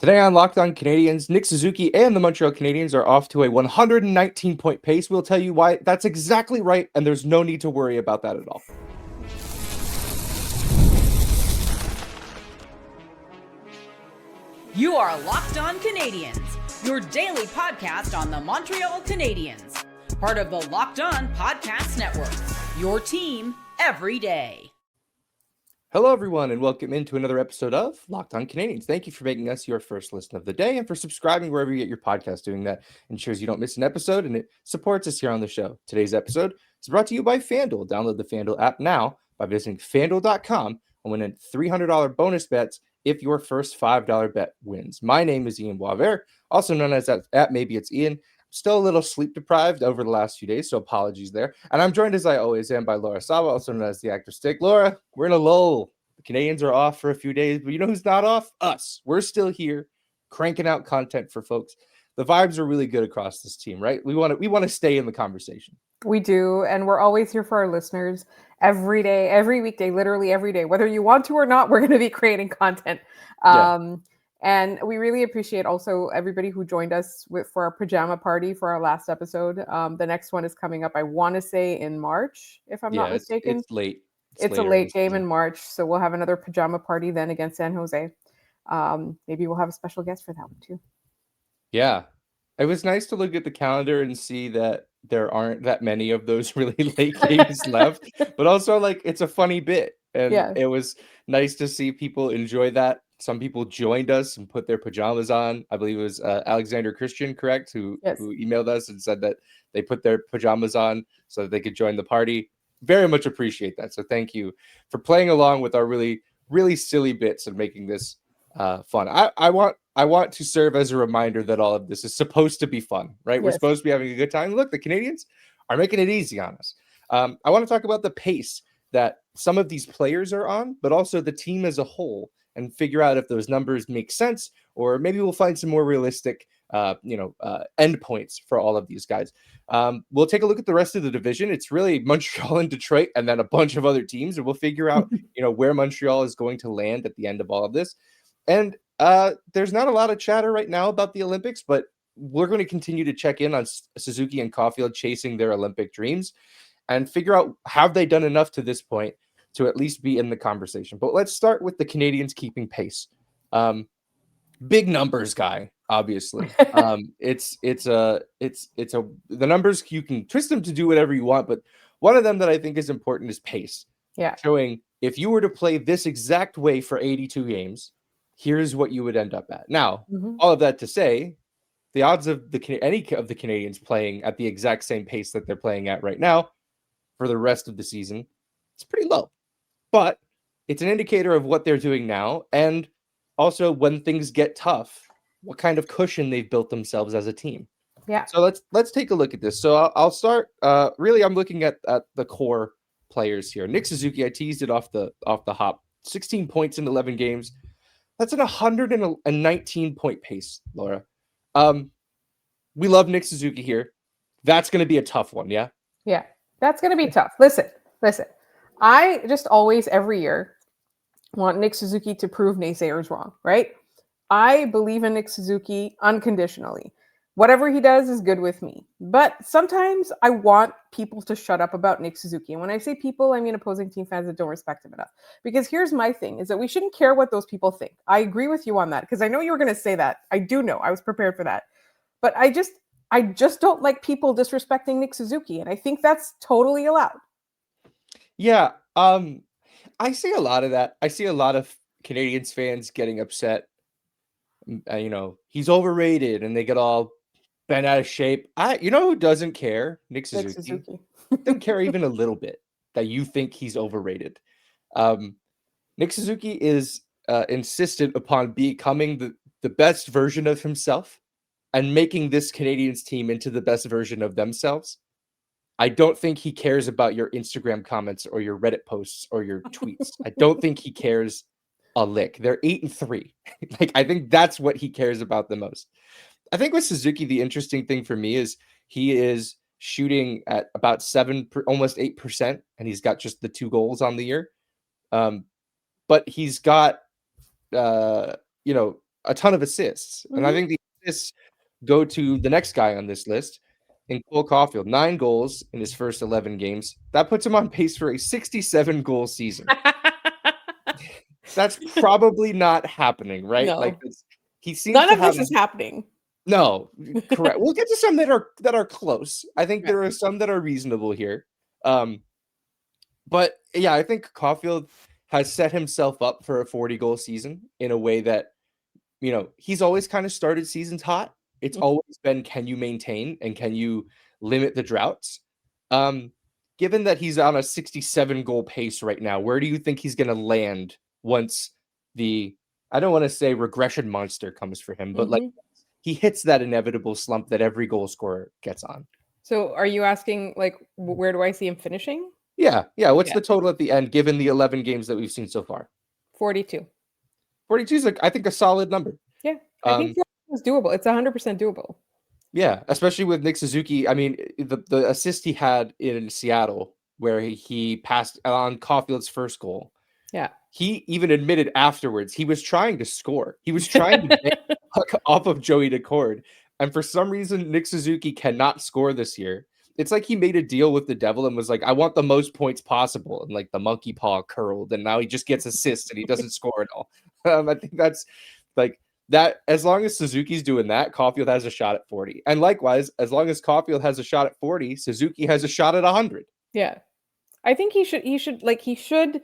Today on Locked On Canadiens, Nick Suzuki and the Montreal Canadiens are off to a 119-point pace. We'll tell you why that's exactly right, and there's no need to worry about that at all. You are Locked On Canadiens, your daily podcast on the Montreal Canadiens, part of the Locked On Podcast Network, your team every day. Hello, everyone, and welcome into another episode of Locked On Canadiens. Thank you for making us your first listen of the day and for subscribing wherever you get your podcast. Doing that ensures you don't miss an episode, and it supports us here on the show. Today's episode is brought to you by FanDuel. Download the FanDuel app now by visiting FanDuel.com and win a $300 bonus bets if your first $5 bet wins. My name is Ian Boisvert, also known as at Maybe It's Ian. Still a little sleep deprived over the last few days, so apologies there. And I'm joined as I always am by Laura Saba, also known as the actor Stick. Laura, we're in a lull. The Canadiens are off for a few days, but you know who's not off? Us. We're still here, cranking out content for folks. The vibes are really good across this team, right? We want to stay in the conversation. We do, and we're always here for our listeners every day, every weekday, literally every day. Whether you want to or not, we're going to be creating content. And we really appreciate also everybody who joined us for our pajama party for our last episode. The next one is coming up, I want to say, in March, if I'm not mistaken. It's late. It's a late game in March, so we'll have another pajama party then against San Jose. Maybe we'll have a special guest for that one too. Yeah. It was nice to look at the calendar and see that there aren't that many of those really late games left, but also like it's a funny bit. And It was nice to see people enjoy that. Some people joined us and put their pajamas on. I believe it was Alexander Christian, correct, who emailed us and said that they put their pajamas on so that they could join the party. Very much appreciate that. So thank you for playing along with our really, really silly bits and making this fun. I want to serve as a reminder that all of this is supposed to be fun, right? Yes. We're supposed to be having a good time. Look, the Canadiens are making it easy on us. I want to talk about the pace that some of these players are on, but also the team as a whole, and figure out if those numbers make sense, or maybe we'll find some more realistic endpoints for all of these guys. We'll take a look at the rest of the division. It's really Montreal and Detroit and then a bunch of other teams, and we'll figure out where Montreal is going to land at the end of all of this. And there's not a lot of chatter right now about the Olympics, but we're going to continue to check in on Suzuki and Caufield chasing their Olympic dreams and figure out, have they done enough to this point to at least be in the conversation. But let's start with the Canadiens keeping pace. Big numbers guy, obviously. The numbers, you can twist them to do whatever you want, but one of them that I think is important is pace. Yeah. Showing if you were to play this exact way for 82 games, here's what you would end up at. Now, all of that to say, the odds of any of the Canadiens playing at the exact same pace that they're playing at right now for the rest of the season, it's pretty low. But it's an indicator of what they're doing now, and also when things get tough, what kind of cushion they've built themselves as a team. Yeah. So let's take a look at this. So I'll start. Really, I'm looking at the core players here. Nick Suzuki, I teased it off the hop. 16 points in 11 games. That's an 119-point pace, Laura. We love Nick Suzuki here. That's going to be a tough one, yeah? Yeah, that's going to be tough. Listen. I just always, every year, want Nick Suzuki to prove naysayers wrong, right? I believe in Nick Suzuki unconditionally. Whatever he does is good with me. But sometimes I want people to shut up about Nick Suzuki. And when I say people, I mean opposing team fans that don't respect him enough. Because here's my thing, is that we shouldn't care what those people think. I agree with you on that, because I know you were going to say that. I do know. I was prepared for that. But I just don't like people disrespecting Nick Suzuki. And I think that's totally allowed. Yeah. I see a lot of that. I see a lot of Canadiens fans getting upset. He's overrated and they get all bent out of shape. Who doesn't care? Nick Suzuki. Don't care even a little bit that you think he's overrated. Nick Suzuki is insistent upon becoming the best version of himself and making this Canadiens team into the best version of themselves. I don't think he cares about your Instagram comments or your Reddit posts or your tweets. I don't think he cares a lick. They're 8-3. I think that's what he cares about the most. I think with Suzuki, the interesting thing for me is he is shooting at about almost 8%, and he's got just the 2 goals on the year. But he's got, a ton of assists. And I think the assists go to the next guy on this list, in Cole Caufield. 9 goals in his first 11 games. That puts him on pace for a 67-goal season. That's probably not happening, right? No. Like he seems None to of have this is happening. No, correct. We'll get to some that are close. I think there are some that are reasonable here. But yeah, I think Caufield has set himself up for a 40-goal season in a way that, he's always kind of started seasons hot. It's always been, can you maintain and can you limit the droughts? Given that he's on a 67-goal pace right now, where do you think he's going to land once I don't want to say regression monster comes for him, but like he hits that inevitable slump that every goal scorer gets on? So are you asking, like, where do I see him finishing? Yeah. What's the total at the end, given the 11 games that we've seen so far? 42. 42 is, I think, a solid number. Yeah, I think it's doable. It's 100% doable. Yeah, especially with Nick Suzuki. I mean, the assist he had in Seattle, where he passed on Caufield's first goal. Yeah. He even admitted afterwards he was trying to score. He was trying to bank the puck off of Joey Decord. And for some reason, Nick Suzuki cannot score this year. It's like he made a deal with the devil and was like, I want the most points possible. And like the monkey paw curled. And now he just gets assists and he doesn't score at all. I think that's like that. As long as Suzuki's doing that, Caufield has a shot at 40. And likewise, as long as Caufield has a shot at 40, Suzuki has a shot at 100. Yeah. I think he should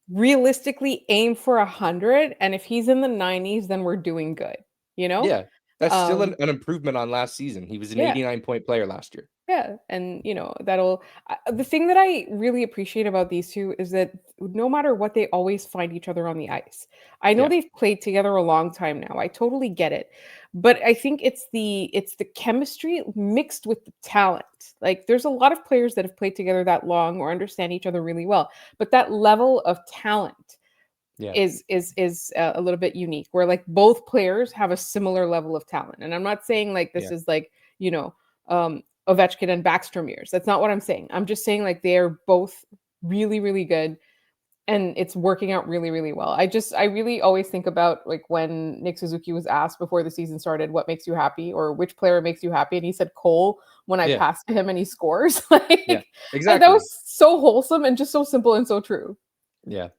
realistically aim for 100. And if he's in the 90s, then we're doing good. Yeah. That's still an improvement on last season. He was an 89-point player last year. Yeah, and that'll the thing that I really appreciate about these two is that no matter what, they always find each other on the ice. I know they've played together a long time now. I totally get it. But I think it's the chemistry mixed with the talent. Like there's a lot of players that have played together that long or understand each other really well, but that level of talent is a little bit unique, where like both players have a similar level of talent. And I'm not saying like this is like, Ovechkin and Backstrom years. That's not what I'm saying. I'm just saying like they're both really, really good and it's working out really, really well. I really always think about like when Nick Suzuki was asked before the season started, what makes you happy or which player makes you happy? And he said Cole when I pass to him and he scores. Like, exactly. That was so wholesome and just so simple and so true. Yeah.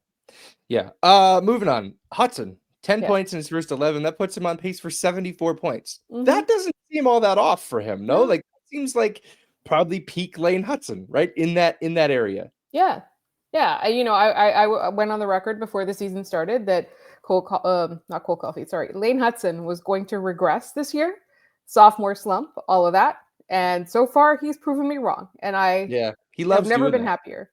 Moving on. Hudson, 10 points in his first 11. That puts him on pace for 74 points. That doesn't seem all that off for him. No, like seems like probably peak Lane Hudson, right? In that area. Yeah. I went on the record before the season started that Lane Hudson was going to regress this year, sophomore slump, all of that, and so far he's proven me wrong. And he loves. I've never been happier.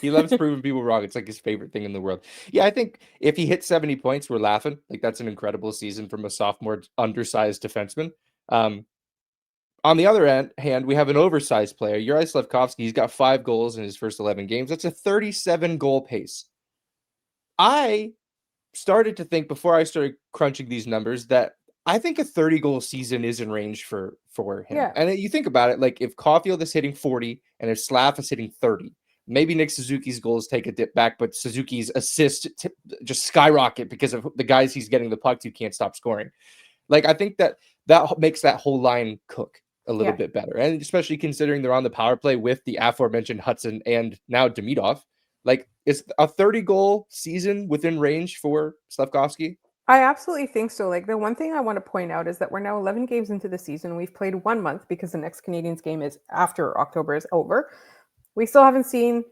He loves proving people wrong. It's like his favorite thing in the world. Yeah, I think if he hits 70 points, we're laughing. Like that's an incredible season from a sophomore undersized defenseman. On the other hand, we have an oversized player, Uri Slafkovsky. He's got 5 goals in his first 11 games. That's a 37-goal pace. I started to think before I started crunching these numbers that I think a 30-goal season is in range for him. Yeah. And you think about it, like if Caufield is hitting 40 and if Slaf is hitting 30, maybe Nick Suzuki's goals take a dip back, but Suzuki's assists just skyrocket because of the guys he's getting the puck to can't stop scoring. Like I think that makes that whole line cook a little bit better. And especially considering they're on the power play with the aforementioned Hudson and now Demidov. Like, is a 30-goal season within range for Slafkovsky? I absolutely think so. Like, the one thing I want to point out is that we're now 11 games into the season. We've played 1 month because the next Canadiens game is after October is over. We still haven't seen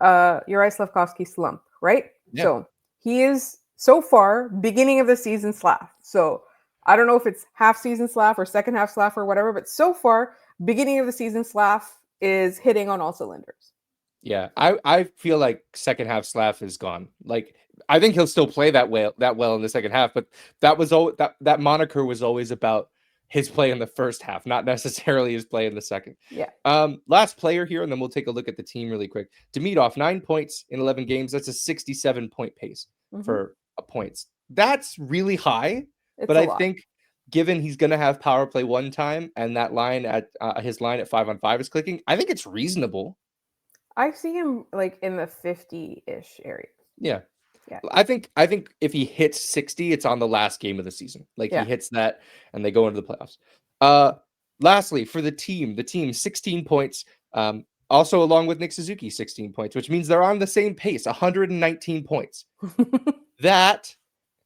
Uri Slafkovsky slump, right? Yeah. So he is so far beginning of the season Slaf. So I don't know if it's half season Slaf or second half Slaf or whatever, but so far beginning of the season Slaf is hitting on all cylinders. Yeah, I feel like second half Slaf is gone. Like I think he'll still play that well in the second half, but that moniker was always about his play in the first half, not necessarily his play in the second. Yeah. Last player here, and then we'll take a look at the team really quick. Demidov, 9 points in 11 games. That's a 67-point pace for points. That's really high, but I think given he's going to have power play one time and that line at his line at 5-on-5 is clicking, I think it's reasonable. I see him like in the 50-ish area. Yeah. Yeah. I think if he hits 60, it's on the last game of the season. Like he hits that and they go into the playoffs. Lastly, for the team 16 points. Also along with Nick Suzuki, 16 points, which means they're on the same pace, 119 points. That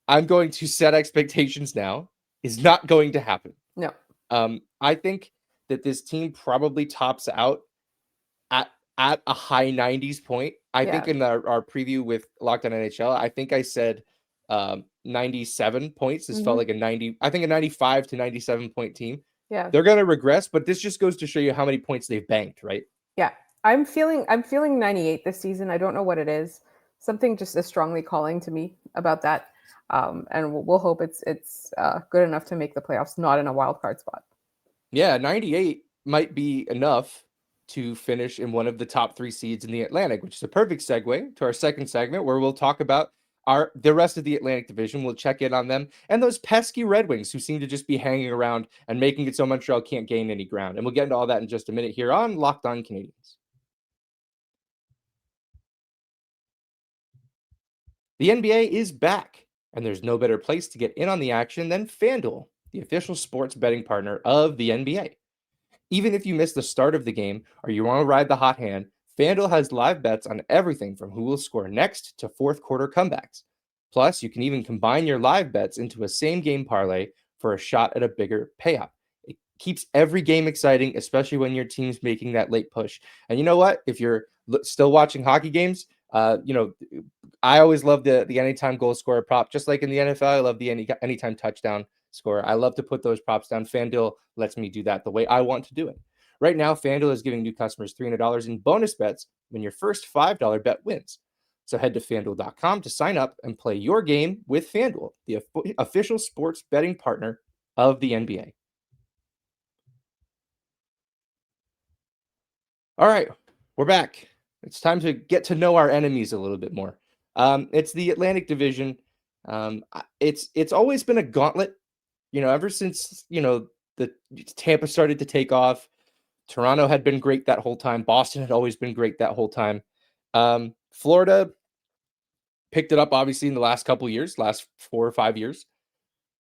I'm going to set expectations now is not going to happen. No. I think that this team probably tops out at a high 90s point. I think in our preview with Locked On NHL, I think I said 97 points. This felt like a 90, I think a 95 to 97 point team. Yeah. They're going to regress, but this just goes to show you how many points they've banked, right? Yeah. I'm feeling 98 this season. I don't know what it is. Something just is strongly calling to me about that. And we'll hope it's good enough to make the playoffs, not in a wild card spot. Yeah, 98 might be enough to finish in one of the top 3 seeds in the Atlantic, which is a perfect segue to our second segment where we'll talk about the rest of the Atlantic Division. We'll check in on them and those pesky Red Wings who seem to just be hanging around and making it so Montreal can't gain any ground. And we'll get into all that in just a minute here on Locked On Canadiens. The NBA is back, and there's no better place to get in on the action than FanDuel, the official sports betting partner of the NBA. Even if you miss the start of the game or you want to ride the hot hand, FanDuel has live bets on everything from who will score next to fourth quarter comebacks. Plus, you can even combine your live bets into a same game parlay for a shot at a bigger payout. It keeps every game exciting, especially when your team's making that late push. And you know what? If you're still watching hockey games, I always love the anytime goal scorer prop. Just like in the NFL, I love the anytime touchdown scorer. I love to put those props down. FanDuel lets me do that the way I want to do it. Right now, FanDuel is giving new customers $300 in bonus bets when your first $5 bet wins. So head to FanDuel.com to sign up and play your game with FanDuel, the official sports betting partner of the NBA. All right, we're back. It's time to get to know our enemies a little bit more. It's the Atlantic Division. It's always been a gauntlet, ever since, the Tampa started to take off. Toronto had been great that whole time. Boston had always been great that whole time. Florida picked it up, obviously, in the last couple of years, last 4 or 5 years.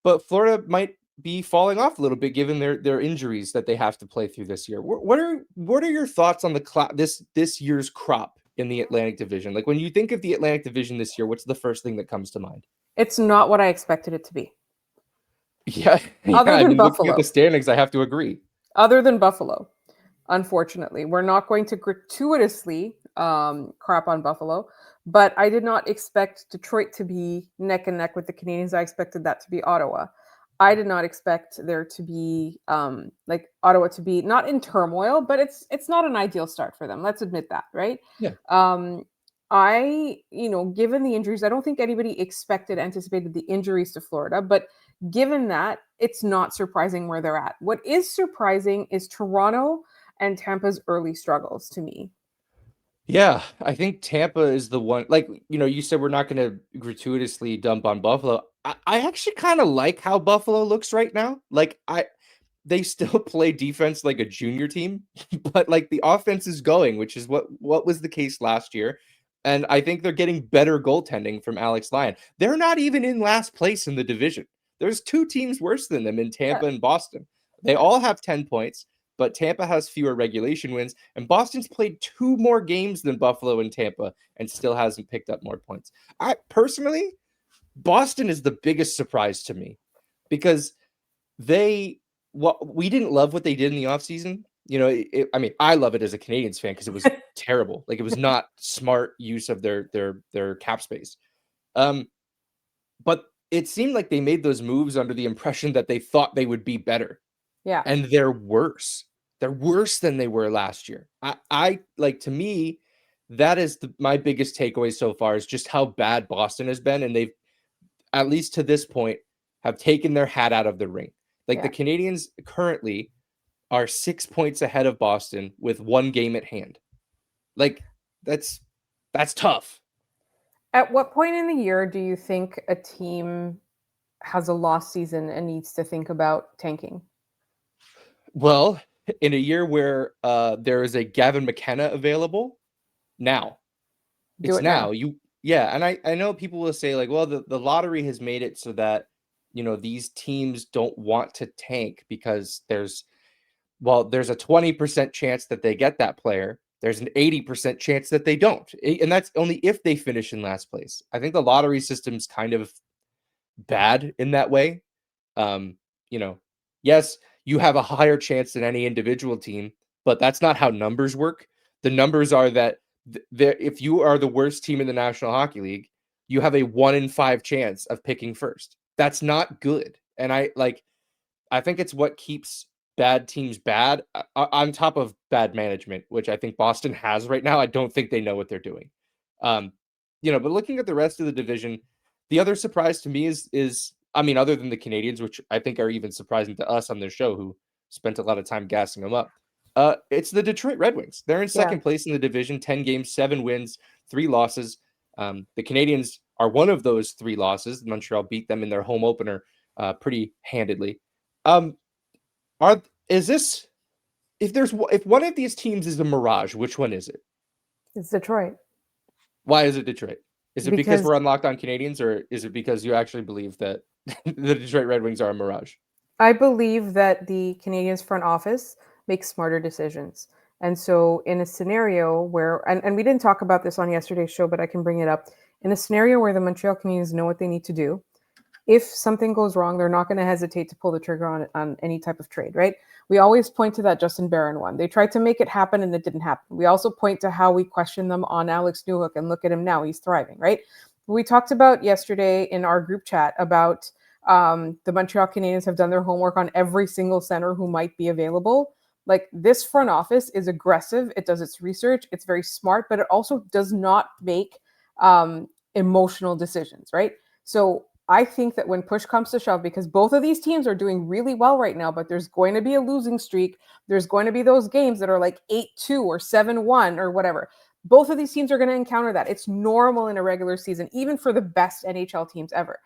But Florida might be falling off a little bit given their injuries that they have to play through this year. What are your thoughts on this year's crop in the Atlantic Division? Like when you think of the Atlantic Division this year, what's the first thing that comes to mind? It's not what I expected it to be. Yeah. Other than Buffalo. Looking at the standings, I have to agree. Other than Buffalo, unfortunately. We're not going to gratuitously crap on Buffalo, but I did not expect Detroit to be neck and neck with the Canadiens. I expected that to be Ottawa. I did not expect there to be Ottawa to be not in turmoil, but it's not an ideal start for them. Let's admit that, right? Yeah. Given the injuries, I don't think anybody anticipated the injuries to Florida, but given that, it's not surprising where they're at. What is surprising is Toronto and Tampa's early struggles to me. Yeah, I think Tampa is the one, you said we're not going to gratuitously dump on Buffalo. I actually kind of like how Buffalo looks right now. They still play defense like a junior team, but the offense is going, which is what was the case last year. And I think they're getting better goaltending from Alex Lyon. They're not even in last place in the division. There's 2 teams worse than them in Tampa and Boston. They all have 10 points, but Tampa has fewer regulation wins, and Boston's played 2 more games than Buffalo and Tampa and still hasn't picked up more points. Boston is the biggest surprise to me because we didn't love what they did in the offseason. I love it as a Canadiens fan because it was terrible. It was not smart use of their cap space. But it seemed like they made those moves under the impression that they thought they would be better. Yeah. And they're worse. They're worse than they were last year. To me, that is my biggest takeaway so far is just how bad Boston has been. And they've, at least to this point, have taken their hat out of the ring. The Canadiens currently are 6 points ahead of Boston with 1 game at hand. That's tough. At what point in the year do you think a team has a lost season and needs to think about tanking? Well, in a year where there is a Gavin McKenna available, now. It's now. Yeah, and I know people will say like, well, the lottery has made it so that, these teams don't want to tank because there's a 20% chance that they get that player. There's an 80% chance that they don't. And that's only if they finish in last place. I think the lottery system's kind of bad in that way. Um, yes, you have a higher chance than any individual team, but that's not how numbers work. The numbers are that if you are the worst team in the National Hockey League, you have a 1 in 5 chance of picking first. That's not good. And I think it's what keeps bad teams bad, on top of bad management, which I think Boston has right now. I don't think they know what they're doing. Um, but looking at the rest of the division, the other surprise to me is I mean, other than the Canadiens, which I think are even surprising to us on their show, who spent a lot of time gassing them up. It's the Detroit Red Wings. They're in second place in the division, 10 games, 7 wins, 3 losses. The Canadiens are one of those 3 losses. Montreal beat them in their home opener pretty handedly. Um, are is this if one of these teams is a mirage, which one is it? It's Detroit. Why is it Detroit? Is it because Because we're unlocked on Canadians, or is it because you actually believe that the Detroit Red Wings are a mirage? I believe that the Canadiens front office makes smarter decisions. And so in a scenario where, and we didn't talk about this on yesterday's show, but I can bring it up. In a scenario where the Montreal Canadiens know what they need to do, if something goes wrong, they're not going to hesitate to pull the trigger on any type of trade, right? We always point to that Justin Barron one. They tried to make it happen and it didn't happen. We also point to how we question them on Alex Newhook, and look at him now. He's thriving, right? We talked about yesterday in our group chat about the Montreal Canadiens have done their homework on every single center who might be available. Like, this front office is aggressive. It does its research. It's very smart, but it also does not make emotional decisions, right? So I think that when push comes to shove, because both of these teams are doing really well right now, but there's going to be a losing streak. There's going to be those games that are like 8-2 or 7-1 or whatever. Both of these teams are going to encounter that. It's normal in a regular season, even for the best NHL teams ever.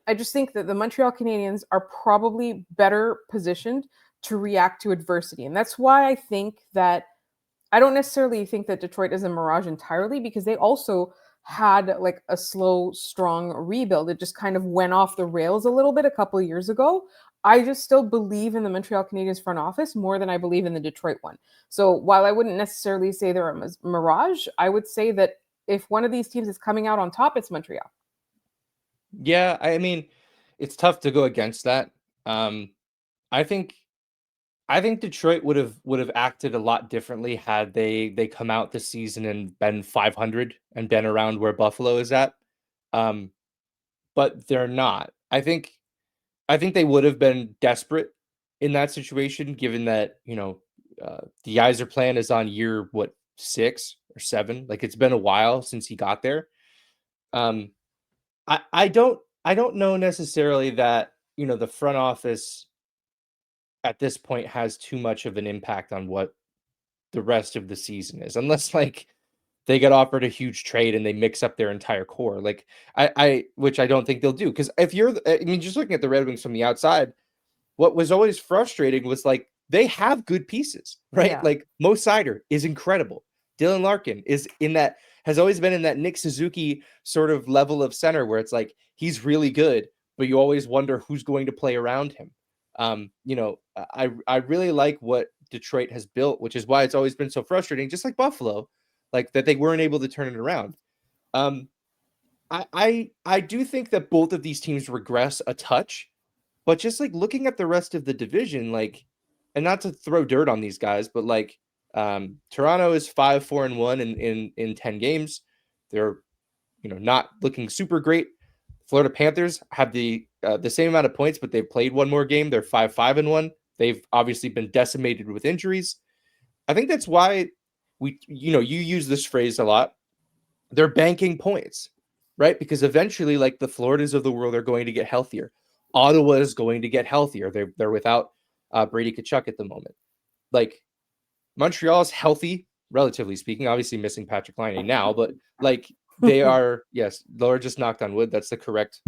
I just think that the Montreal Canadiens are probably better positioned to react to adversity. And that's why I think that I don't necessarily think that Detroit is a mirage entirely, because they also had like a slow, strong rebuild. It just kind of went off the rails a little bit a couple of years ago. I just still believe in the Montreal Canadiens front office more than I believe in the Detroit one. So while I wouldn't necessarily say they're a mirage, I would say that if one of these teams is coming out on top, it's Montreal. Yeah, I mean, it's tough to go against that. I think Detroit would have acted a lot differently had they come out this season and been 500 and been around where Buffalo is at. But they're not. I think they would have been desperate in that situation, given that the Yzer plan is on year 6 or 7. Like, it's been a while since he got there. I don't know necessarily that the front office at this point has too much of an impact on what the rest of the season is, unless like they get offered a huge trade and they mix up their entire core. Like I which I don't think they'll do, because I mean, just looking at the Red Wings from the outside, what was always frustrating was like they have good pieces, right? Yeah. Like Mo Seider is incredible. Dylan Larkin has always been in that Nick Suzuki sort of level of center where it's like he's really good, but you always wonder who's going to play around him. I really like what Detroit has built, which is why it's always been so frustrating, just like Buffalo, like that they weren't able to turn it around. I do think that both of these teams regress a touch, but just like looking at the rest of the division, like, and not to throw dirt on these guys, but like Toronto is 5-4-1 in 10 games. They're not looking super great. Florida Panthers have the same amount of points, but they've played one more game. They're 5-5-1. They've obviously been decimated with injuries. I think that's why you use this phrase a lot. They're banking points, right? Because eventually, like, the Floridas of the world are going to get healthier. Ottawa is going to get healthier. They're without Brady Tkachuk at the moment. Like, Montreal is healthy, relatively speaking. Obviously missing Patrick Laine now, but like they are. Yes, Laura just knocked on wood. That's the correct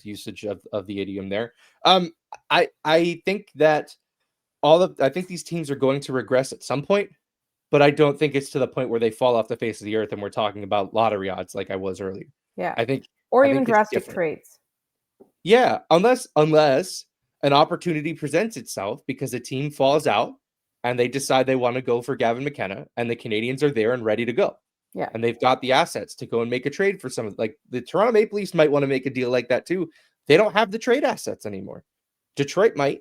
usage of the idiom there. I think that I think these teams are going to regress at some point, but I don't think it's to the point where they fall off the face of the earth and we're talking about lottery odds like I was earlier. Yeah. I think, or I even think it's drastic different. trades. Yeah, unless an opportunity presents itself because a team falls out and they decide they want to go for Gavin McKenna, and the Canadiens are there and ready to go. Yeah. And they've got the assets to go and make a trade for some of, like, the Toronto Maple Leafs might want to make a deal like that too. They don't have the trade assets anymore. Detroit might,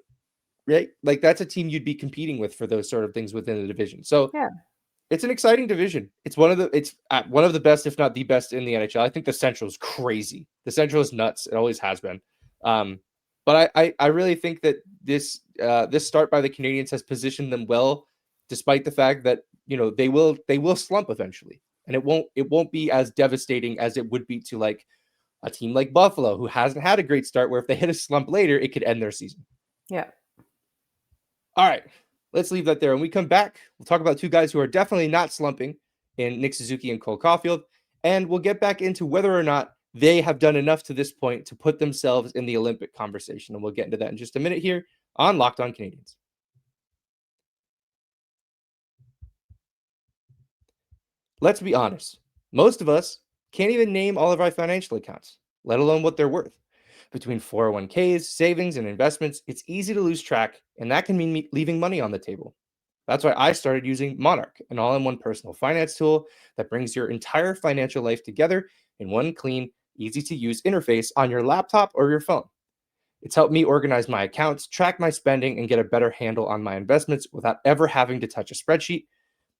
right? Like, that's a team you'd be competing with for those sort of things within the division. So Yeah. it's an exciting division. It's one of the best, if not the best, in the NHL. I think the Central is crazy. The Central is nuts. It always has been. But I really think that this start by the Canadiens has positioned them well, despite the fact that, you know, they will slump eventually, and it won't be as devastating as it would be to, like, a team like Buffalo, who hasn't had a great start, where if they hit a slump later, it could end their season. Yeah. All right, let's leave that there. When we come back, we'll talk about two guys who are definitely not slumping in Nick Suzuki and Cole Caufield, and we'll get back into whether or not they have done enough to this point to put themselves in the Olympic conversation. And we'll get into that in just a minute here on Locked On Canadiens. Let's be honest. Most of us can't even name all of our financial accounts, let alone what they're worth. Between 401ks, savings, and investments, it's easy to lose track, and that can mean leaving money on the table. That's why I started using Monarch, an all-in-one personal finance tool that brings your entire financial life together in one clean, easy-to-use interface on your laptop or your phone. It's helped me organize my accounts, track my spending, and get a better handle on my investments without ever having to touch a spreadsheet.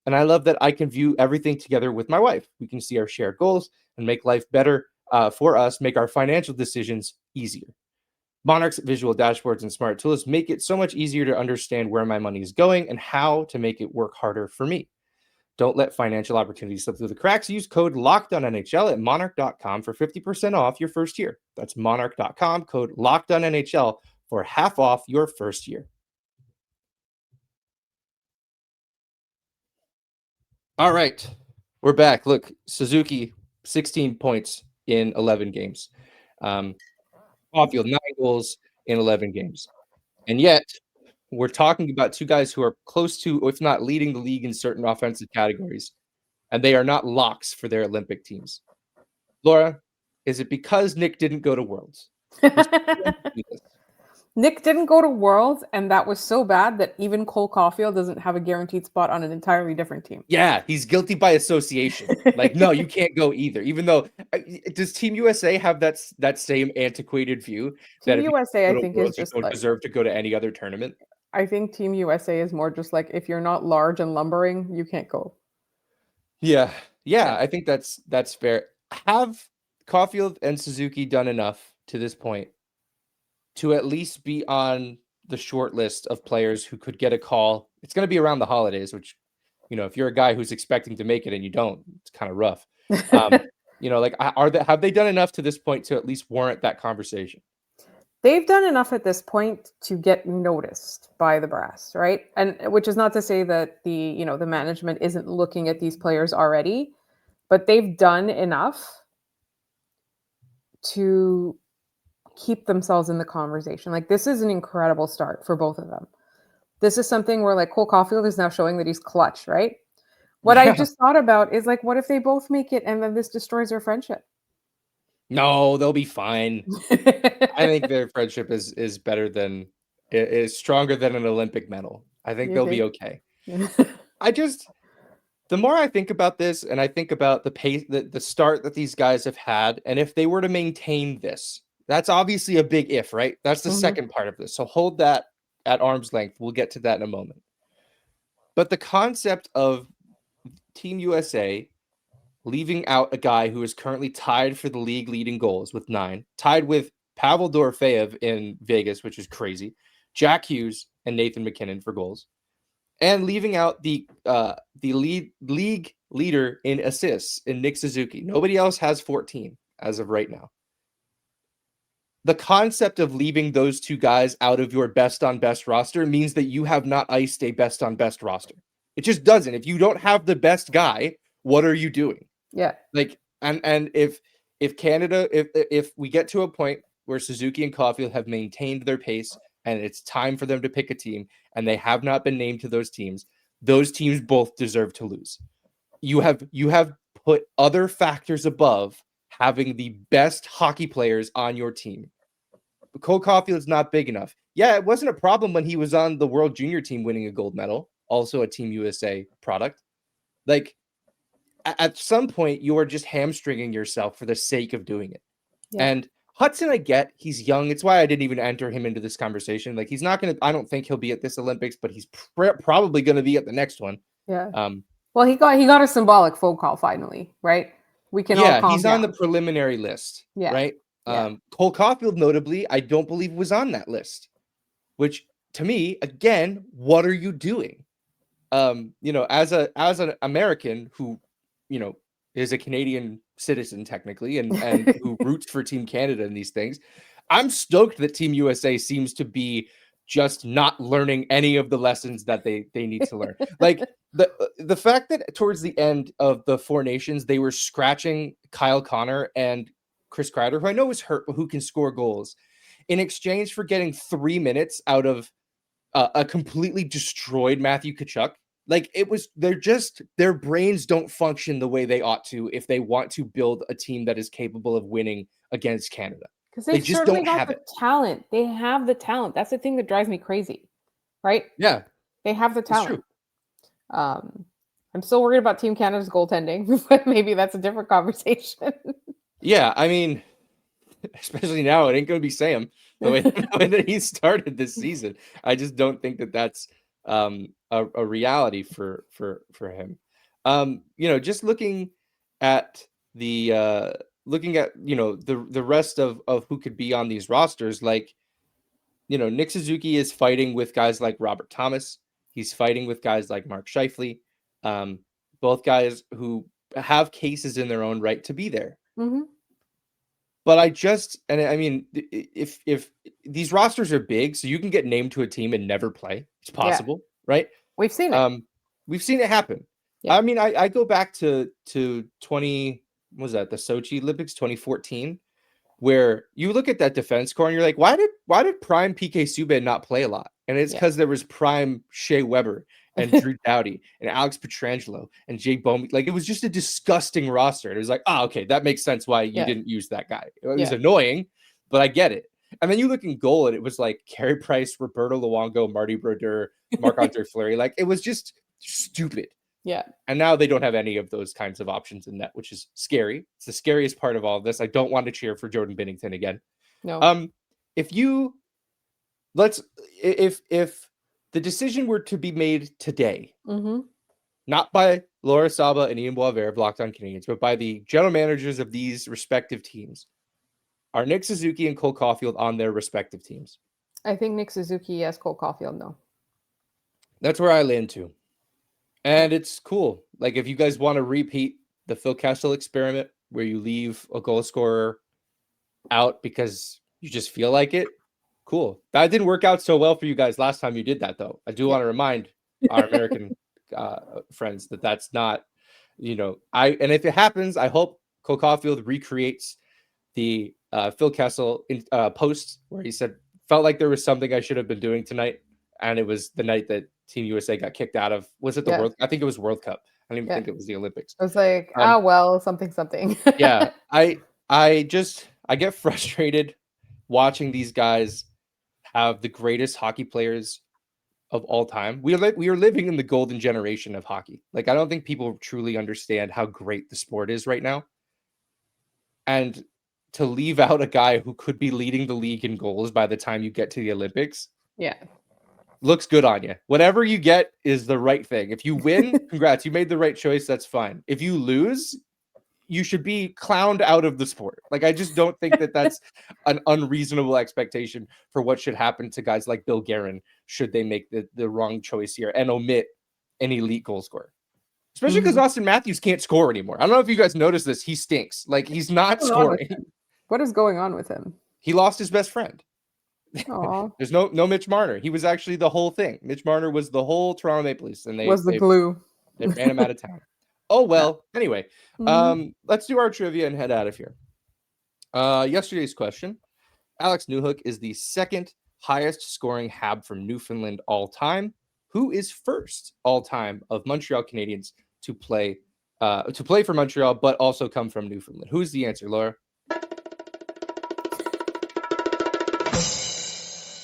And I love that I can view everything together with my wife. We can see our shared goals and make life better for us, make our financial decisions easier. Monarch's visual dashboards and smart tools make it so much easier to understand where my money is going and how to make it work harder for me. Don't let financial opportunities slip through the cracks. Use code LOCKEDONNHL at monarch.com for 50% off your first year. That's monarch.com, code LOCKEDONNHL for half off your first year. All right, we're back. Look, Suzuki, 16 points in 11 games. Caufield, 9 goals in 11 games. And yet, we're talking about two guys who are close to, if not leading the league in certain offensive categories, and they are not locks for their Olympic teams. Laura, is it because Nick didn't go to Worlds? Nick didn't go to Worlds, and that was so bad that even Cole Caufield doesn't have a guaranteed spot on an entirely different team. Yeah, he's guilty by association. Like, no, you can't go either. Even though, does Team USA have that same antiquated view? Team that USA, I think, is you just don't like, deserve to go to any other tournament? I think Team USA is more just like, if you're not large and lumbering, you can't go. Yeah, I think that's fair. Have Caufield and Suzuki done enough to this point to at least be on the short list of players who could get a call? It's going to be around the holidays, which, you know, if you're a guy who's expecting to make it and you don't, it's kind of rough. You know, like, have they done enough to this point to at least warrant that conversation? They've done enough at this point to get noticed by the brass, right? And which is not to say that the management isn't looking at these players already, but they've done enough to keep themselves in the conversation. Like, this is an incredible start for both of them. This is something where, like, Cole Caufield is now showing that he's clutch, right? What I just thought about is, like, what if they both make it and then this destroys their friendship? No, they'll be fine. I think their friendship is better than, is stronger than an Olympic medal. I think they'll be okay. The more I think about this, and I think about the pace, the start that these guys have had, and if they were to maintain this, that's obviously a big if, right? That's the second part of this. So hold that at arm's length. We'll get to that in a moment. But the concept of Team USA leaving out a guy who is currently tied for the league leading goals with 9, tied with Pavel Dorofeyev in Vegas, which is crazy, Jack Hughes and Nathan MacKinnon for goals, and leaving out the league leader in assists in Nick Suzuki. Nobody else has 14 as of right now. The concept of leaving those two guys out of your best on best roster means that you have not iced a best on best roster. It just doesn't. If you don't have the best guy, what are you doing? Yeah. Like, and if Canada, if we get to a point where Suzuki and Caufield have maintained their pace and it's time for them to pick a team and they have not been named to those teams both deserve to lose. You have put other factors above having the best hockey players on your team. Cole Caufield's not big enough. Yeah, it wasn't a problem when he was on the World Junior team winning a gold medal, also a Team USA product. Like, at some point, you are just hamstringing yourself for the sake of doing it. Yeah. And Hudson, I get, he's young. It's why I didn't even enter him into this conversation. Like, he's not going to, I don't think he'll be at this Olympics, but he's probably going to be at the next one. Yeah. Well, he got a symbolic phone call finally, right? We can all calm he's down. On the preliminary list, yeah. right? Cole Caufield, notably, I don't believe was on that list, which to me, again, what are you doing? As an American who, is a Canadian citizen technically and who roots for Team Canada in these things, I'm stoked that Team USA seems to be just not learning any of the lessons that they need to learn. Like the fact that towards the end of the Four Nations, they were scratching Kyle Connor and Chris Kreider, who I know is hurt, but who can score goals, in exchange for getting 3 minutes out of a completely destroyed Matthew Tkachuk. Like, their brains don't function the way they ought to if they want to build a team that is capable of winning against Canada. Because they just don't have the talent. They have the talent. That's the thing that drives me crazy, right? Yeah, they have the talent. I'm still worried about Team Canada's goaltending, but maybe that's a different conversation. Yeah, I mean, especially now, it ain't going to be Sam the way that he started this season. I just don't think that that's a reality for him. Just looking at the the rest of who could be on these rosters, like, Nick Suzuki is fighting with guys like Robert Thomas. He's fighting with guys like Mark Scheifele, both guys who have cases in their own right to be there. Mm-hmm. But I mean, if these rosters are big, so you can get named to a team and never play, it's possible, right? We've seen it. We've seen it happen. Yeah. I mean, I go back to the Sochi Olympics 2014, where you look at that defense core and you're like, why did prime PK Subban not play a lot? And it's because there was prime Shea Weber and Drew Doughty and Alex Pietrangelo and Jay Bowman. Like, it was just a disgusting roster. It was like, okay, that makes sense why you didn't use that guy. It was annoying, but I get it. And then you look in goal and it was like Carey Price, Roberto Luongo, Marty Brodeur, Marc-Andre Fleury. Like, it was just stupid. Yeah. And now they don't have any of those kinds of options in net, which is scary. It's the scariest part of all of this. I don't want to cheer for Jordan Binnington again. No. If the decision were to be made today, not by Laura Saba and Ian Boisvert of Locked On Canadiens, but by the general managers of these respective teams, are Nick Suzuki and Cole Caufield on their respective teams? I think Nick Suzuki, yes. Cole Caufield, no. That's where I land too. And it's cool. Like, if you guys want to repeat the Phil Kessel experiment where you leave a goal scorer out because you just feel like it, cool. That didn't work out so well for you guys last time you did that, though. I do want to remind our American friends that that's not, and if it happens, I hope Cole Caufield recreates the Phil Kessel post where he said, felt like there was something I should have been doing tonight. And it was the night that Team USA got kicked out of. Was it the World? I think it was World Cup. I don't even think it was the Olympics. I was like, something. Yeah, I get frustrated watching these guys have the greatest hockey players of all time. We are living in the golden generation of hockey. Like, I don't think people truly understand how great the sport is right now. And to leave out a guy who could be leading the league in goals by the time you get to the Olympics. Yeah. Looks good on you. Whatever you get is the right thing. If you win, congrats, you made the right choice. That's fine. If you lose, you should be clowned out of the sport. Like, I just don't think that that's an unreasonable expectation for what should happen to guys like Bill Guerin should they make the wrong choice here and omit an elite goal scorer. Especially because Austin Matthews can't score anymore. I don't know if you guys noticed this. He stinks. Like, he's not scoring. What is going on with him? He lost his best friend. Aww. There's no Mitch Marner. He was actually the whole thing. Mitch Marner was the whole Toronto Maple Leafs, and they glue. They ran him out of town. Oh well. Anyway, let's do our trivia and head out of here. Yesterday's question: Alex Newhook is the second highest scoring Hab from Newfoundland all time. Who is first all time of Montreal Canadiens to play to play for Montreal, but also come from Newfoundland? Who's the answer, Laura?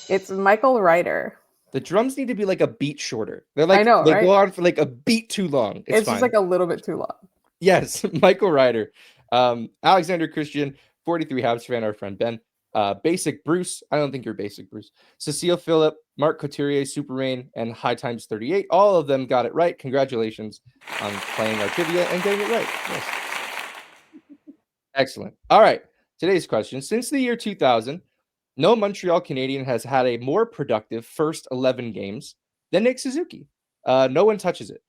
It's Michael Ryder. The drums need to be like a beat shorter. They're like, I know, they right? go on for like a beat too long. It's fine. Just like a little bit too long. Yes, Michael Ryder. Alexander Christian, 43 Habs fan, our friend Ben. Basic Bruce. I don't think you're Basic Bruce. Cecile Phillip, Marc Couturier, Super Rain, and High Times 38. All of them got it right. Congratulations on playing our trivia and getting it right. Yes. Excellent. All right. Today's question. Since the year 2000, no Montreal Canadien has had a more productive first 11 games than Nick Suzuki. No one touches it.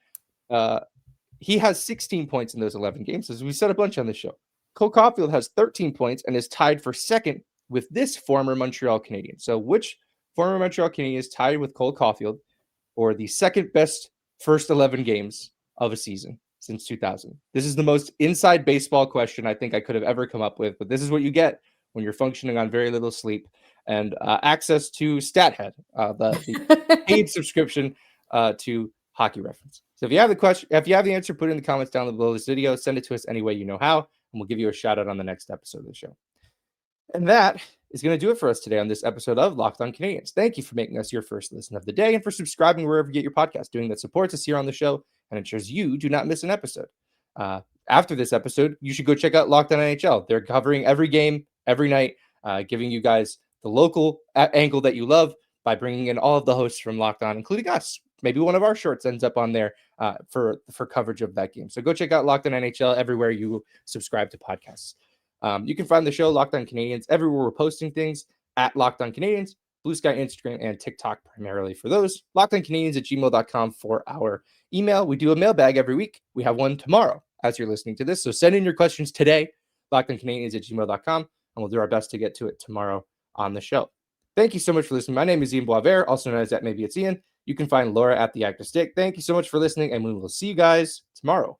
He has 16 points in those 11 games, as we said a bunch on the show. Cole Caufield has 13 points and is tied for second with this former Montreal Canadien. So which former Montreal Canadien is tied with Cole Caufield for the second best first 11 games of a season since 2000? This is the most inside baseball question I think I could have ever come up with, but this is what you get when you're functioning on very little sleep and access to StatHead, the paid subscription to Hockey Reference. So if you have the question, if you have the answer, put it in the comments down below this video. Send it to us any way you know how, and we'll give you a shout out on the next episode of the show. And that is going to do it for us today on this episode of Locked On Canadiens. Thank you for making us your first listen of the day and for subscribing wherever you get your podcast. Doing that supports us here on the show and ensures you do not miss an episode. After this episode, you should go check out Locked On NHL. They're covering every game, every night, giving you guys the local angle that you love by bringing in all of the hosts from Locked On, including us. Maybe one of our shorts ends up on there for coverage of that game. So go check out Locked On NHL everywhere you subscribe to podcasts. You can find the show Locked On Canadiens everywhere we're posting things at Locked On Canadiens, Blue Sky, Instagram, and TikTok primarily for those. LockedOnCanadiens@gmail.com for our email. We do a mailbag every week. We have one tomorrow as you're listening to this. So send in your questions today, LockedOnCanadiens@gmail.com, and we'll do our best to get to it tomorrow on the show. Thank you so much for listening. My name is Ian Boisvert, also known as @maybe it's Ian. You can find Laura at The Active Stick. Thank you so much for listening, and we will see you guys tomorrow.